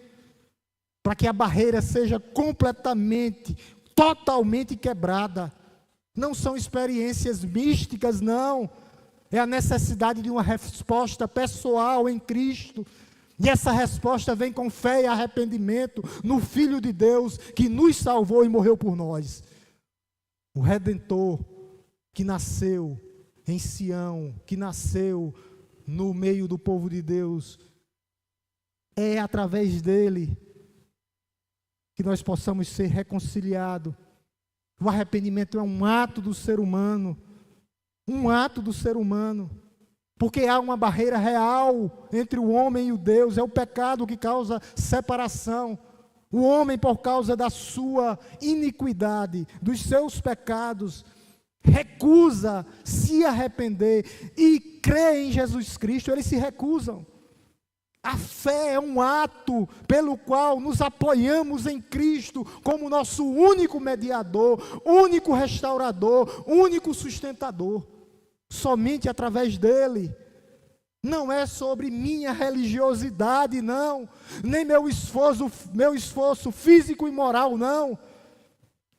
Para que a barreira seja completamente, totalmente quebrada. Não são experiências místicas, não. É a necessidade de uma resposta pessoal em Cristo. E essa resposta vem com fé e arrependimento no Filho de Deus que nos salvou e morreu por nós. O Redentor que nasceu em Sião, que nasceu no meio do povo de Deus. É através dele que nós possamos ser reconciliados. O arrependimento é um ato do ser humano. Um ato do ser humano. Porque há uma barreira real entre o homem e o Deus. É o pecado que causa separação. O homem, por causa da sua iniquidade, dos seus pecados, recusa se arrepender e crer em Jesus Cristo. Eles se recusam. A fé é um ato pelo qual nos apoiamos em Cristo como nosso único mediador, único restaurador, único sustentador. Somente através dele. Não é sobre minha religiosidade, não. Nem meu esforço físico e moral, não.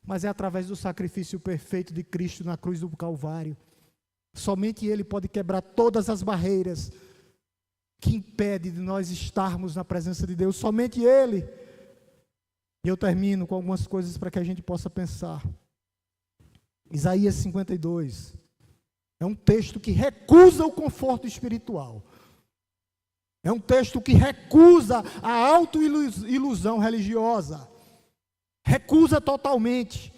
Mas é através do sacrifício perfeito de Cristo na cruz do Calvário. Somente ele pode quebrar todas as barreiras que impedem de nós estarmos na presença de Deus. Somente ele. E eu termino com algumas coisas para que a gente possa pensar. Isaías 52. É um texto que recusa o conforto espiritual. É um texto que recusa a autoilusão religiosa. Recusa totalmente.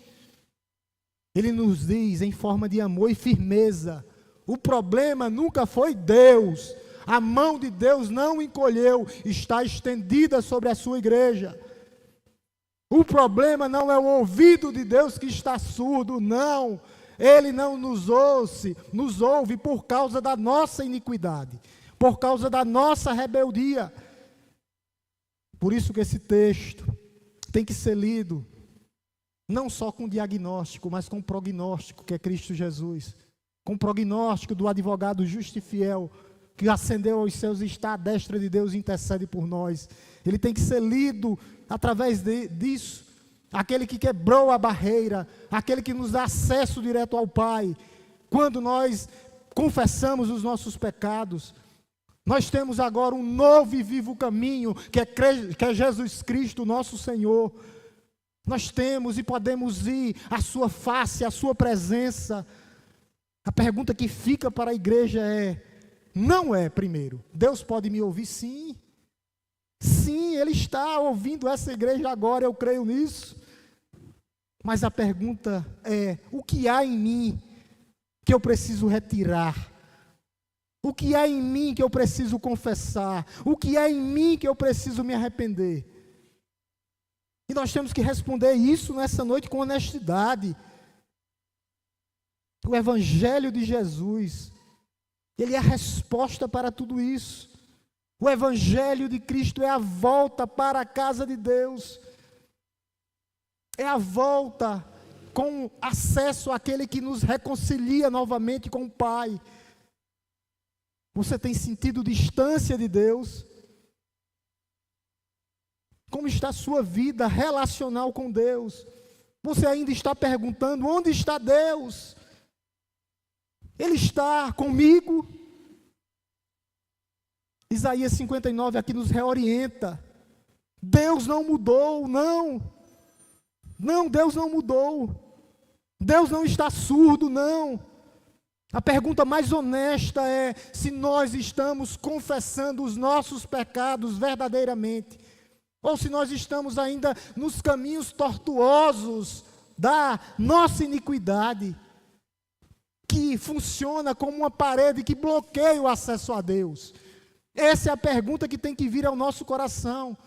Ele nos diz em forma de amor e firmeza. O problema nunca foi Deus. A mão de Deus não encolheu. Está estendida sobre a sua igreja. O problema não é o ouvido de Deus que está surdo, não. Ele não nos ouve por causa da nossa iniquidade, por causa da nossa rebeldia. Por isso que esse texto tem que ser lido, não só com diagnóstico, mas com prognóstico, que é Cristo Jesus. Com prognóstico do advogado justo e fiel, que ascendeu aos céus e está à destra de Deus e intercede por nós. Ele tem que ser lido através disso. Aquele que quebrou a barreira, aquele que nos dá acesso direto ao Pai. Quando nós confessamos os nossos pecados, nós temos agora um novo e vivo caminho, que é Jesus Cristo, nosso Senhor. Nós temos e podemos ir à sua face, à sua presença. A pergunta que fica para a igreja primeiro, Deus pode me ouvir? Sim. Sim, Ele está ouvindo essa igreja agora, eu creio nisso. Mas a pergunta é, o que há em mim que eu preciso retirar? O que há em mim que eu preciso confessar? O que há em mim que eu preciso me arrepender? E nós temos que responder isso nessa noite com honestidade. O Evangelho de Jesus, ele é a resposta para tudo isso. O Evangelho de Cristo é a volta para a casa de Deus. É a volta com acesso àquele que nos reconcilia novamente com o Pai. Você tem sentido distância de Deus? Como está a sua vida relacional com Deus? Você ainda está perguntando, onde está Deus? Ele está comigo? Isaías 59 aqui nos reorienta. Deus não mudou, não. Não, Deus não mudou. Deus não está surdo, não. A pergunta mais honesta é se nós estamos confessando os nossos pecados verdadeiramente, ou se nós estamos ainda nos caminhos tortuosos da nossa iniquidade, que funciona como uma parede que bloqueia o acesso a Deus. Essa é a pergunta que tem que vir ao nosso coração.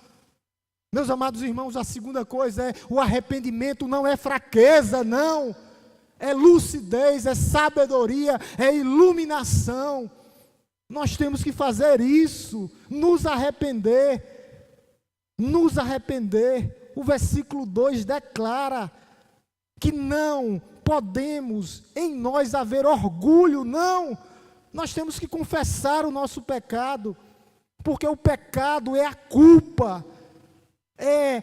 Meus amados irmãos, a segunda coisa é, o arrependimento não é fraqueza, não. É lucidez, é sabedoria, é iluminação. Nós temos que fazer isso, nos arrepender. Nos arrepender. O versículo 2 declara que não podemos em nós haver orgulho, não. Nós temos que confessar o nosso pecado, porque o pecado é a culpa, é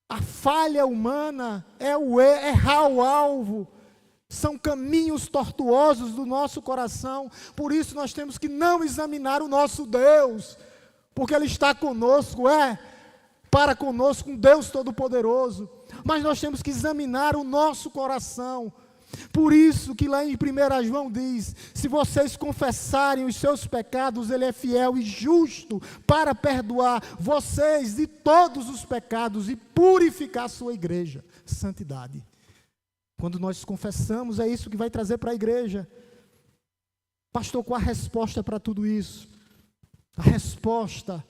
a falha humana, é o errar o alvo, são caminhos tortuosos do nosso coração. Por isso nós temos que não examinar o nosso Deus, porque Ele está conosco, para conosco um Deus Todo-Poderoso, mas nós temos que examinar o nosso coração. Por isso que lá em 1 João diz, se vocês confessarem os seus pecados, Ele é fiel e justo para perdoar vocês de todos os pecados e purificar a sua igreja. Santidade. Quando nós confessamos, é isso que vai trazer para a igreja. Pastor, qual a resposta para tudo isso? A resposta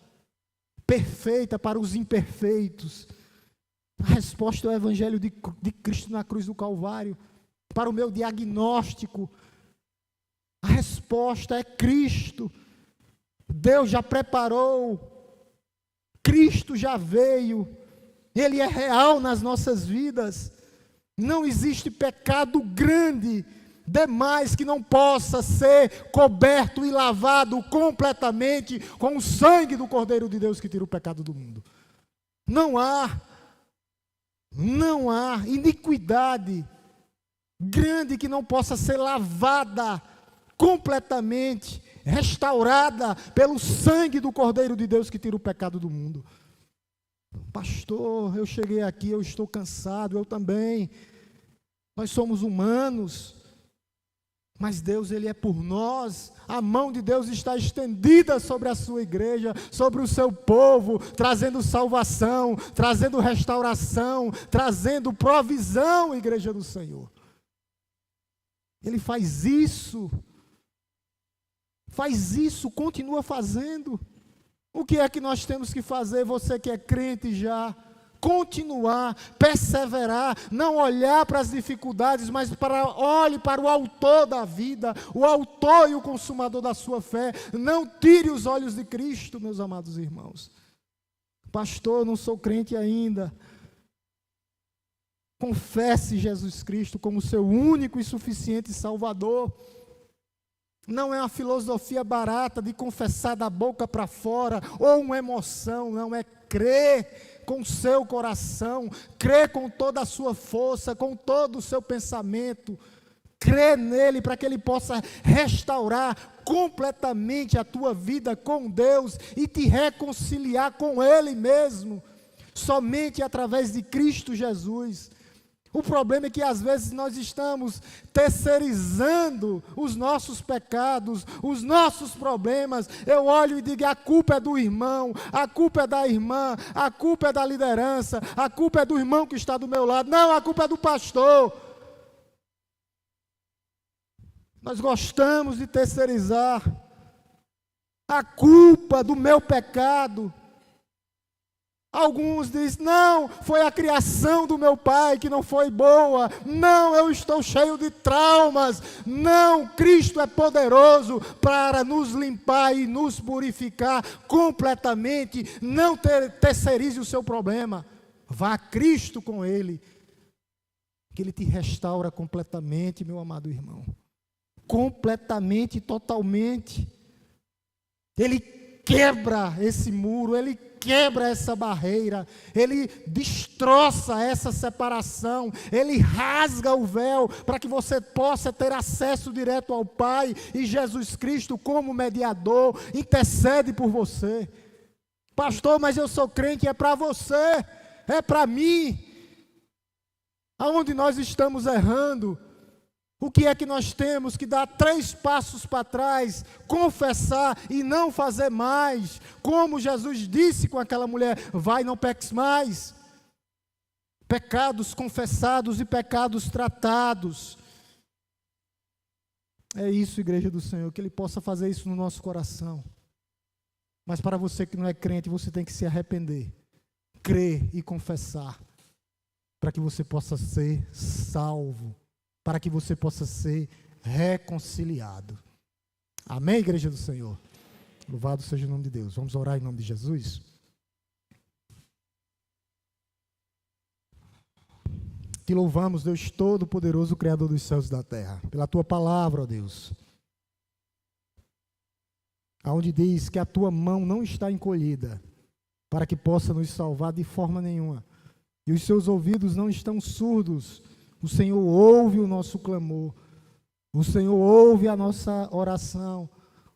perfeita para os imperfeitos. A resposta é o Evangelho de Cristo na cruz do Calvário. Para o meu diagnóstico, a resposta é Cristo. Deus já preparou, Cristo já veio, Ele é real nas nossas vidas. Não existe pecado grande demais que não possa ser coberto e lavado completamente com o sangue do Cordeiro de Deus que tira o pecado do mundo. Não há iniquidade grande que não possa ser lavada completamente, restaurada pelo sangue do Cordeiro de Deus que tira o pecado do mundo. Pastor, eu cheguei aqui, eu estou cansado, eu também. Nós somos humanos, mas Deus, Ele é por nós. A mão de Deus está estendida sobre a sua igreja, sobre o seu povo, trazendo salvação, trazendo restauração, trazendo provisão, igreja do Senhor. Ele faz isso, continua fazendo. O que é que nós temos que fazer? Você que é crente já, continuar, perseverar, não olhar para as dificuldades, mas olhe para o autor da vida, o autor e o consumador da sua fé. Não tire os olhos de Cristo, meus amados irmãos. Pastor, eu não sou crente ainda. Confesse Jesus Cristo como seu único e suficiente Salvador. Não é uma filosofia barata de confessar da boca para fora, ou uma emoção, não, é crer com o seu coração, crer com toda a sua força, com todo o seu pensamento, crer nele para que ele possa restaurar completamente a tua vida com Deus e te reconciliar com ele mesmo, somente através de Cristo Jesus. O problema é que às vezes nós estamos terceirizando os nossos pecados, os nossos problemas. Eu olho e digo, a culpa é do irmão, a culpa é da irmã, a culpa é da liderança, a culpa é do irmão que está do meu lado. Não, a culpa é do pastor. Nós gostamos de terceirizar a culpa do meu pecado. Alguns dizem, não, foi a criação do meu pai que não foi boa. Não, eu estou cheio de traumas. Não, Cristo é poderoso para nos limpar e nos purificar completamente. Não terceirize o seu problema. Vá a Cristo com Ele, que Ele te restaura completamente, meu amado irmão. Completamente, totalmente. Ele quebra esse muro, Ele quebra essa barreira, Ele destroça essa separação, Ele rasga o véu para que você possa ter acesso direto ao Pai, e Jesus Cristo como mediador intercede por você. Pastor, mas eu sou crente, é para você, é para mim. Aonde nós estamos errando? O que é que nós temos que dar 3 passos para trás, confessar e não fazer mais? Como Jesus disse com aquela mulher, vai, não peques mais. Pecados confessados e pecados tratados. É isso, igreja do Senhor, que Ele possa fazer isso no nosso coração. Mas para você que não é crente, você tem que se arrepender, crer e confessar, para que você possa ser salvo, para que você possa ser reconciliado. Amém, igreja do Senhor? Louvado seja o nome de Deus. Vamos orar em nome de Jesus? Te louvamos, Deus Todo-Poderoso, Criador dos céus e da terra, pela Tua palavra, ó Deus, aonde diz que a Tua mão não está encolhida, para que possa nos salvar de forma nenhuma, e os Seus ouvidos não estão surdos. O Senhor ouve o nosso clamor, o Senhor ouve a nossa oração,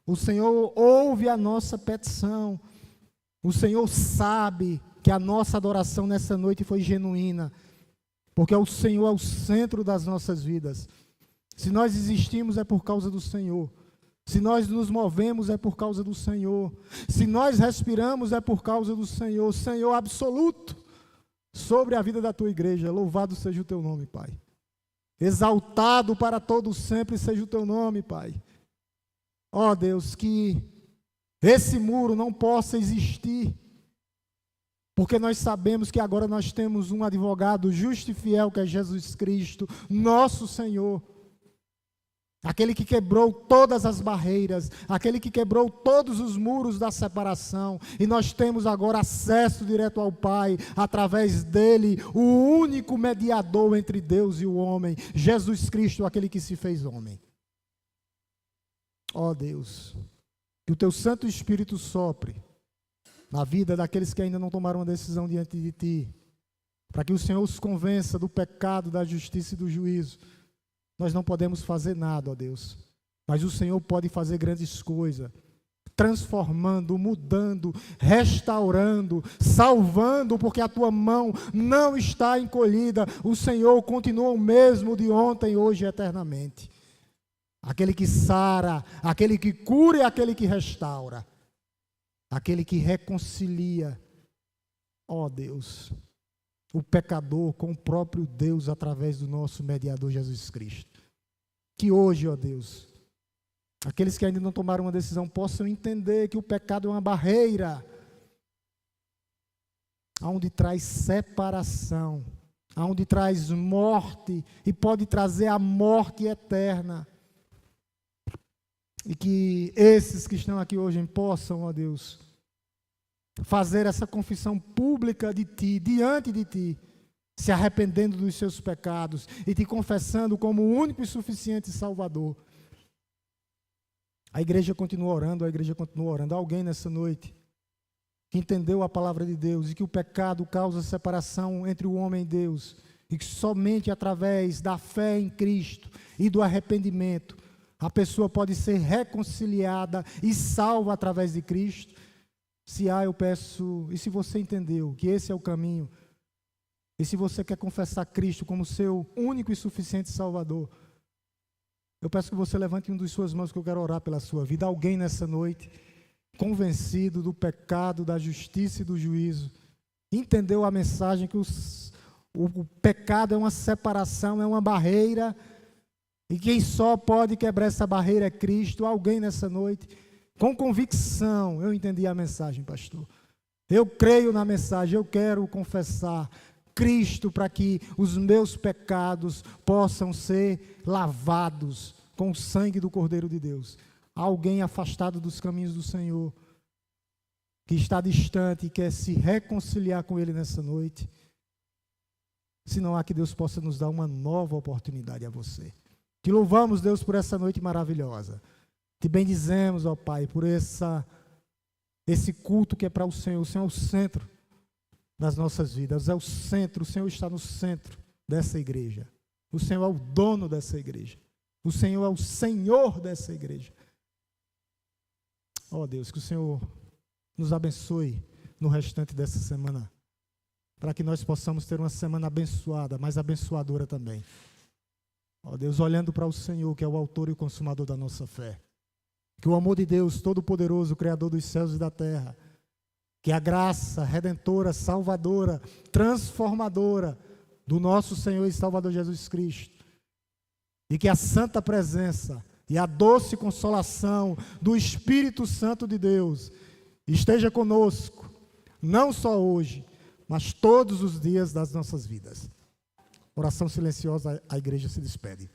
o Senhor ouve a nossa petição, o Senhor sabe que a nossa adoração nessa noite foi genuína, porque o Senhor é o centro das nossas vidas. Se nós existimos é por causa do Senhor, se nós nos movemos é por causa do Senhor, se nós respiramos é por causa do Senhor, Senhor absoluto sobre a vida da Tua igreja. Louvado seja o Teu nome, Pai. Exaltado para todo sempre seja o Teu nome, Pai. Ó Deus, que esse muro não possa existir, porque nós sabemos que agora nós temos um advogado justo e fiel, que é Jesus Cristo, nosso Senhor. Aquele que quebrou todas as barreiras, aquele que quebrou todos os muros da separação, e nós temos agora acesso direto ao Pai, através dele, o único mediador entre Deus e o homem, Jesus Cristo, aquele que se fez homem. Ó Deus, que o Teu Santo Espírito sopre na vida daqueles que ainda não tomaram uma decisão diante de Ti, para que o Senhor os convença do pecado, da justiça e do juízo. Nós não podemos fazer nada, ó Deus, mas o Senhor pode fazer grandes coisas, transformando, mudando, restaurando, salvando, porque a Tua mão não está encolhida. O Senhor continua o mesmo de ontem, hoje e eternamente. Aquele que sara, aquele que cura e aquele que restaura, aquele que reconcilia, ó Deus, o pecador com o próprio Deus através do nosso mediador Jesus Cristo. Que hoje, ó Deus, aqueles que ainda não tomaram uma decisão possam entender que o pecado é uma barreira. aonde traz separação, aonde traz morte e pode trazer a morte eterna. E que esses que estão aqui hoje possam, ó Deus, fazer essa confissão pública de Ti, diante de Ti, se arrependendo dos seus pecados e Te confessando como o único e suficiente Salvador. A igreja continua orando, Alguém nessa noite que entendeu a palavra de Deus e que o pecado causa separação entre o homem e Deus, e que somente através da fé em Cristo e do arrependimento a pessoa pode ser reconciliada e salva através de Cristo. Se há, eu peço, e se você entendeu que esse é o caminho, e se você quer confessar Cristo como seu único e suficiente Salvador, eu peço que você levante uma de suas mãos, que eu quero orar pela sua vida. Alguém nessa noite, convencido do pecado, da justiça e do juízo, entendeu a mensagem que o pecado é uma separação, é uma barreira, e quem só pode quebrar essa barreira é Cristo. Alguém nessa noite, com convicção, eu entendi a mensagem, pastor. Eu creio na mensagem, eu quero confessar Cristo para que os meus pecados possam ser lavados com o sangue do Cordeiro de Deus. Alguém afastado dos caminhos do Senhor, que está distante e quer se reconciliar com Ele nessa noite. Se não há, que Deus possa nos dar uma nova oportunidade a você. Te louvamos, Deus, por essa noite maravilhosa. Te bendizemos, ó Pai, por esse culto que é para o Senhor. O Senhor é o centro das nossas vidas, é o centro. O Senhor está no centro dessa igreja. O Senhor é o dono dessa igreja. O Senhor é o Senhor dessa igreja. Ó Deus, que o Senhor nos abençoe no restante dessa semana, para que nós possamos ter uma semana abençoada, mas abençoadora também. Ó Deus, olhando para o Senhor, que é o autor e o consumador da nossa fé. Que o amor de Deus, Todo-Poderoso, Criador dos céus e da terra, que a graça redentora, salvadora, transformadora do nosso Senhor e Salvador Jesus Cristo, e que a santa presença e a doce consolação do Espírito Santo de Deus esteja conosco, não só hoje, mas todos os dias das nossas vidas. Oração silenciosa, a igreja se despede.